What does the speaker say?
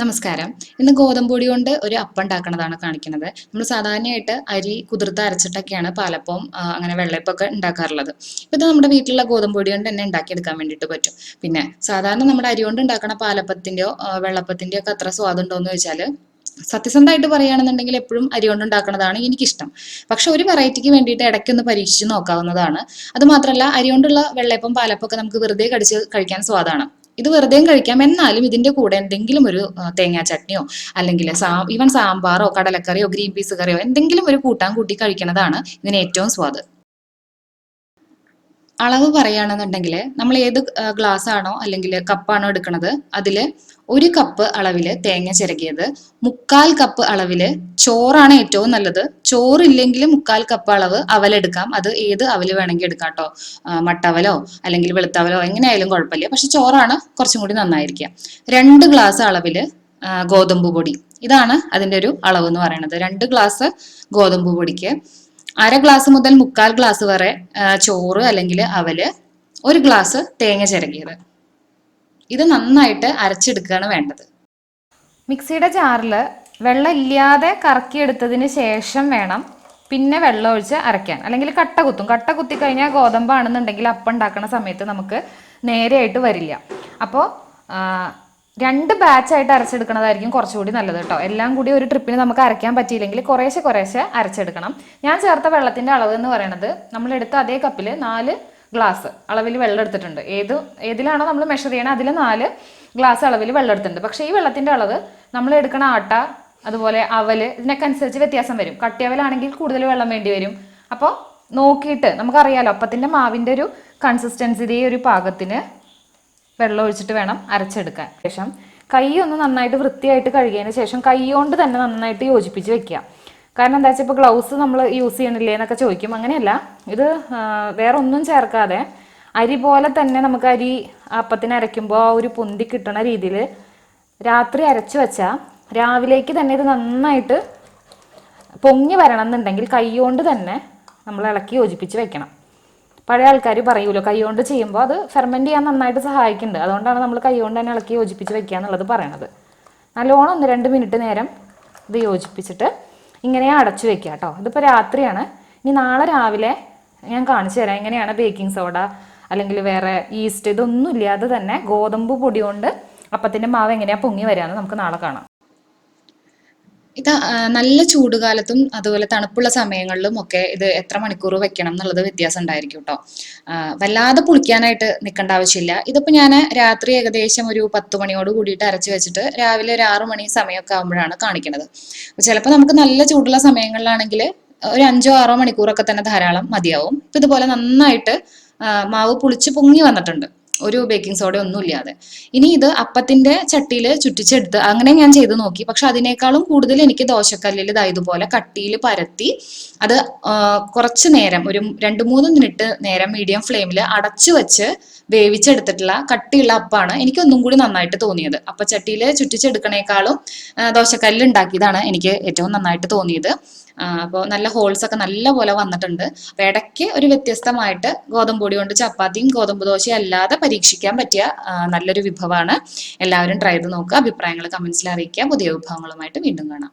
നമസ്കാരം. ഇന്ന് ഗോതമ്പ് പൊടി കൊണ്ട് ഒരു അപ്പം ഉണ്ടാക്കണതാണ് കാണിക്കുന്നത്. നമ്മൾ സാധാരണയായിട്ട് അരി കുതിർത്ത് അരച്ചിട്ടൊക്കെയാണ് പാലപ്പവും അങ്ങനെ വെള്ളയപ്പമൊക്കെ ഉണ്ടാക്കാറുള്ളത്. ഇപ്പം ഇത് നമ്മുടെ വീട്ടിലുള്ള ഗോതമ്പ് പൊടി കൊണ്ട് തന്നെ ഉണ്ടാക്കിയെടുക്കാൻ വേണ്ടിയിട്ട് പറ്റും. പിന്നെ സാധാരണ നമ്മുടെ അരി കൊണ്ട് ഉണ്ടാക്കണ പാലപ്പത്തിൻ്റെയോ വെള്ളപ്പത്തിൻ്റെയോ ഒക്കെ അത്ര സ്വാദുണ്ടോ എന്ന് ചോദിച്ചാൽ സത്യസന്ധമായിട്ട് പറയുകയാണെന്നുണ്ടെങ്കിൽ എപ്പോഴും അരി കൊണ്ട് ഉണ്ടാക്കുന്നതാണ് എനിക്കിഷ്ടം. പക്ഷെ ഒരു വെറൈറ്റിക്ക് വേണ്ടിയിട്ട് ഇടയ്ക്കൊന്ന് പരീക്ഷിച്ച് നോക്കാവുന്നതാണ്. അത് മാത്രമല്ല അരി കൊണ്ടുള്ള വെള്ളയപ്പം പാലപ്പം ഒക്കെ നമുക്ക് വെറുതെ കടിച്ച് കഴിക്കാൻ സ്വാദാണ്. ഇത് വെറുതെയും കഴിക്കാം. എന്നാലും ഇതിന്റെ കൂടെ എന്തെങ്കിലും ഒരു തേങ്ങാ ചട്നിയോ അല്ലെങ്കിൽ ഈവൻ സാമ്പാറോ കടലക്കറിയോ ഗ്രീൻ പീസ് കറിയോ എന്തെങ്കിലും ഒരു കൂട്ടാൻ കൂട്ടി കഴിക്കുന്നതാണ് ഇതിന് ഏറ്റവും സ്വാദ്. അളവ് പറയുകയാണെന്നുണ്ടെങ്കിൽ നമ്മൾ ഏത് ഗ്ലാസ് ആണോ അല്ലെങ്കിൽ കപ്പാണോ എടുക്കുന്നത് അതിൽ 1 കപ്പ് അളവില് തേങ്ങ ചിരകിയത്, 1/4 കപ്പ് അളവില് ചോറാണ് ഏറ്റവും നല്ലത്. ചോറില്ലെങ്കിൽ 1/4 കപ്പ് അളവ് അവലെടുക്കാം. അത് ഏത് അവല് വേണമെങ്കിൽ എടുക്കാം കേട്ടോ. മട്ടവലോ അല്ലെങ്കിൽ വെളുത്തവലോ എങ്ങനെയായാലും കുഴപ്പമില്ല. പക്ഷെ ചോറാണ് കുറച്ചും കൂടി നന്നായിരിക്കുക. 2 ഗ്ലാസ് അളവില് ഗോതമ്പ് പൊടി. ഇതാണ് അതിന്റെ ഒരു അളവ് എന്ന് പറയുന്നത്. 2 ഗ്ലാസ് ഗോതമ്പ് പൊടിക്ക് 1/2 ഗ്ലാസ് മുതൽ 1/4 ഗ്ലാസ് വരെ ചോറ് അല്ലെങ്കിൽ അവല്, 1 ഗ്ലാസ് തേങ്ങ ചിരകിയത്. ഇത് നന്നായിട്ട് അരച്ചെടുക്കുകയാണ് വേണ്ടത്. മിക്സിയുടെ ജാറിൽ വെള്ളം ഇല്ലാതെ കറക്കിയെടുത്തതിന് ശേഷം വേണം പിന്നെ വെള്ളം ഒഴിച്ച് അരയ്ക്കാൻ. അല്ലെങ്കിൽ കട്ട കുത്തും. കട്ട കുത്തി കഴിഞ്ഞാൽ ഗോതമ്പാണെന്നുണ്ടെങ്കിൽ അപ്പം ഉണ്ടാക്കുന്ന സമയത്ത് നമുക്ക് നേരെയായിട്ട് വരില്ല. അപ്പോൾ 2 ബാച്ചായിട്ട് അരച്ചെടുക്കുന്നതായിരിക്കും കുറച്ചുകൂടി നല്ലത് കേട്ടോ. എല്ലാം കൂടി ഒരു ട്രിപ്പിന് നമുക്ക് അരയ്ക്കാൻ പറ്റിയില്ലെങ്കിൽ കുറേശ്ശെ കുറേശ്ശെ അരച്ചെടുക്കണം. ഞാൻ ചേർത്ത വെള്ളത്തിൻ്റെ അളവ് എന്ന് പറയുന്നത് നമ്മളെടുത്ത അതേ കപ്പിൽ 4 ഗ്ലാസ് അളവിൽ വെള്ളം എടുത്തിട്ടുണ്ട്. ഏതിലാണോ നമ്മൾ മെഷർ ചെയ്യണത് അതിൽ 4 ഗ്ലാസ് അളവിൽ വെള്ളം എടുത്തിട്ടുണ്ട്. പക്ഷേ ഈ വെള്ളത്തിൻ്റെ അളവ് നമ്മൾ എടുക്കണ ആട്ട അതുപോലെ അവല് ഇതിനൊക്കെ അനുസരിച്ച് വ്യത്യാസം വരും. കട്ടിയവലാണെങ്കിൽ കൂടുതൽ വെള്ളം വേണ്ടി വരും. അപ്പോൾ നോക്കിയിട്ട് നമുക്കറിയാലോ അപ്പത്തിൻ്റെ മാവിൻ്റെ ഒരു കൺസിസ്റ്റൻസി ഒരു പാകത്തിന് വെള്ളം ഒഴിച്ചിട്ട് വേണം അരച്ചെടുക്കാൻ. ശേഷം കൈ ഒന്ന് നന്നായിട്ട് വൃത്തിയായിട്ട് കഴുകിയതിന് ശേഷം കൈ കൊണ്ട് തന്നെ നന്നായിട്ട് യോജിപ്പിച്ച് വെക്കുക. കാരണം എന്താ വെച്ചാൽ ഇപ്പോൾ ഗ്ലൗസ് നമ്മൾ യൂസ് ചെയ്യണില്ലേ എന്നൊക്കെ ചോദിക്കും. അങ്ങനെയല്ല, ഇത് വേറെ ഒന്നും ചേർക്കാതെ അരി പോലെ തന്നെ നമുക്ക് അരി അപ്പത്തിന് അരയ്ക്കുമ്പോൾ ആ ഒരു പൊന്തി കിട്ടണ രീതിയിൽ രാത്രി അരച്ചു വെച്ചാൽ രാവിലേക്ക് തന്നെ ഇത് നന്നായിട്ട് പൊങ്ങി വരണം എന്നുണ്ടെങ്കിൽ കൈ കൊണ്ട് തന്നെ നമ്മൾ ഇളക്കി യോജിപ്പിച്ച് വെക്കണം. പഴയ ആൾക്കാർ പറയുമല്ലോ കൈ കൊണ്ട് ചെയ്യുമ്പോൾ അത് ഫെർമെൻറ്റ് ചെയ്യാൻ നന്നായിട്ട് സഹായിക്കുന്നുണ്ട്. അതുകൊണ്ടാണ് നമ്മൾ കൈ കൊണ്ട് തന്നെ ഇളക്കി യോജിപ്പിച്ച് വെക്കുക എന്നുള്ളത് പറയണത്. നല്ലോണം 1-2 മിനിറ്റ് നേരം ഇത് യോജിപ്പിച്ചിട്ട് ഇങ്ങനെ അടച്ചു വെക്കുക കേട്ടോ. ഇതിപ്പോൾ രാത്രിയാണ്. ഇനി നാളെ രാവിലെ ഞാൻ കാണിച്ചു തരാം എങ്ങനെയാണ് ബേക്കിംഗ് സോഡ അല്ലെങ്കിൽ വേറെ ഈസ്റ്റ് ഇതൊന്നും ഇല്ലാതെ തന്നെ ഗോതമ്പ് പൊടി കൊണ്ട് അപ്പത്തിൻ്റെ മാവ് എങ്ങനെയാണ് പൊങ്ങി വരികയെന്ന് നമുക്ക് നാളെ കാണാം. ഇത് നല്ല ചൂടുകാലത്തും അതുപോലെ തണുപ്പുള്ള സമയങ്ങളിലും ഒക്കെ ഇത് എത്ര മണിക്കൂർ വെക്കണം എന്നുള്ളത് വ്യത്യാസം ഉണ്ടായിരിക്കും കേട്ടോ. വല്ലാതെ പുളിക്കാനായിട്ട് നിൽക്കേണ്ട ആവശ്യമില്ല. ഇതിപ്പോൾ ഞാൻ രാത്രി ഏകദേശം ഒരു 10 മണിയോട് കൂടിയിട്ട് അരച്ച് വെച്ചിട്ട് രാവിലെ ഒരു 6 മണി സമയമൊക്കെ ആകുമ്പോഴാണ് കാണിക്കുന്നത്. ചിലപ്പോൾ നമുക്ക് നല്ല ചൂടുള്ള സമയങ്ങളിലാണെങ്കിൽ ഒരു 5-6 മണിക്കൂറൊക്കെ തന്നെ ധാരാളം മതിയാവും. ഇപ്പം ഇതുപോലെ നന്നായിട്ട് മാവ് പുളിച്ച് പൊങ്ങി വന്നിട്ടുണ്ട്, ഒരു ബേക്കിംഗ് സോഡ ഒന്നും ഇല്ലാതെ. ഇനി ഇത് അപ്പത്തിന്റെ ചട്ടിയിൽ ചുറ്റിച്ചെടുത്ത് അങ്ങനെ ഞാൻ ചെയ്ത് നോക്കി. പക്ഷെ അതിനേക്കാളും കൂടുതൽ എനിക്ക് ദോശക്കല്ലിൽ ഇതുപോലെ കട്ടിയിൽ പരത്തി അത് കുറച്ച് നേരം ഒരു 2-3 മിനിറ്റ് നേരം മീഡിയം ഫ്ലെയിമിൽ അടച്ചു വെച്ച് വേവിച്ചെടുത്തിട്ടുള്ള കട്ടിയുള്ള അപ്പാണ് എനിക്ക് ഒന്നും കൂടി നന്നായിട്ട് തോന്നിയത്. അപ്പച്ചട്ടിയിൽ ചുറ്റിച്ചെടുക്കണേക്കാളും ദോശക്കല്ലിൽ ഉണ്ടാക്കിയതാണ് എനിക്ക് ഏറ്റവും നന്നായിട്ട് തോന്നിയത്. അപ്പോൾ നല്ല ഹോൾസ് ഒക്കെ നല്ല പോലെ വന്നിട്ടുണ്ട്. അപ്പോൾ ഇടയ്ക്ക് ഒരു വ്യത്യസ്തമായിട്ട് ഗോതമ്പ് പൊടി കൊണ്ട് ചപ്പാത്തിയും ഗോതമ്പ് ദോശയും അല്ലാതെ പരീക്ഷിക്കാൻ പറ്റിയ നല്ലൊരു വിഭവമാണ്. എല്ലാവരും ട്രൈ ചെയ്ത് നോക്കുക. അഭിപ്രായങ്ങൾ കമന്റ്സിൽ അറിയിക്കുക. പുതിയ വിഭവങ്ങളുമായിട്ട് വീണ്ടും കാണാം.